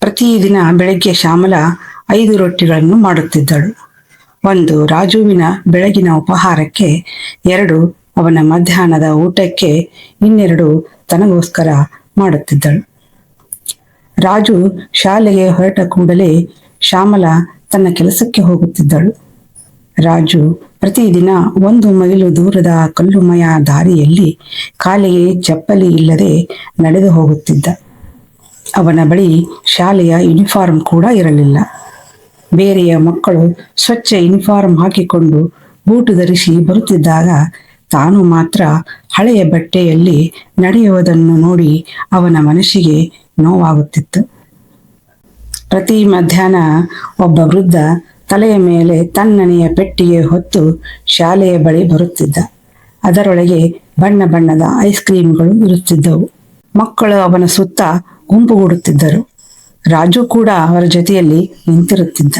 ಪ್ರತಿದಿನ ಬೆಳಗ್ಗೆ ಶ್ಯಾಮಲ 5 ರೊಟ್ಟಿಗಳನ್ನು ಮಾಡುತ್ತಿದ್ದಳು. ಒಂದು ರಾಜುವಿನ ಬೆಳಗಿನ ಉಪಹಾರಕ್ಕೆ, 2 ಅವನ ಮಧ್ಯಾಹ್ನದ ಊಟಕ್ಕೆ, ಇನ್ನೆರಡು ತನಗೋಸ್ಕರ ಮಾಡುತ್ತಿದ್ದಳು. ರಾಜು ಶಾಲೆಗೆ ಹೊರಟ ಕೂಡಲೇ ಶ್ಯಾಮಲ ತನ್ನ ಕೆಲಸಕ್ಕೆ ಹೋಗುತ್ತಿದ್ದಳು. ರಾಜು ಪ್ರತಿದಿನ 1 ಮೈಲು ದೂರದ ಕಲ್ಲುಮಯ ದಾರಿಯಲ್ಲಿ ಕಾಲಿಗೆ ಚಪ್ಪಲಿ ಇಲ್ಲದೆ ನಡೆದು ಹೋಗುತ್ತಿದ್ದ. ಅವನ ಬಳಿ ಶಾಲೆಯ ಯೂನಿಫಾರ್ಮ್ ಕೂಡ ಇರಲಿಲ್ಲ. ಬೇರೆಯ ಮಕ್ಕಳು ಸ್ವಚ್ಛ ಯೂನಿಫಾರ್ಮ್ ಹಾಕಿಕೊಂಡು ಬೂಟು ಧರಿಸಿ ಬರುತ್ತಿದ್ದಾಗ ತಾನು ಮಾತ್ರ ಹಳೆಯ ಬಟ್ಟೆಯಲ್ಲಿ ನಡೆಯುವುದನ್ನು ನೋಡಿ ಅವನ ಮನಸ್ಸಿಗೆ ನೋವಾಗುತ್ತಿತ್ತು. ಪ್ರತಿ ಮಧ್ಯಾಹ್ನ ಒಬ್ಬ ವೃದ್ಧ ತಲೆಯ ಮೇಲೆ ತಣ್ಣನೆಯ ಪೆಟ್ಟಿಗೆ ಹೊತ್ತು ಶಾಲೆಯ ಬಳಿ ಬರುತ್ತಿದ್ದ. ಅದರೊಳಗೆ ಬಣ್ಣ ಬಣ್ಣದ ಐಸ್ ಕ್ರೀಮ್ಗಳು ಇರುತ್ತಿದ್ದವು. ಮಕ್ಕಳು ಅವನ ಸುತ್ತ ಗುಂಪುಗೂಡುತ್ತಿದ್ದರು. ರಾಜು ಕೂಡ ಅವರ ಜೊತೆಯಲ್ಲಿ ನಿಂತಿರುತ್ತಿದ್ದ.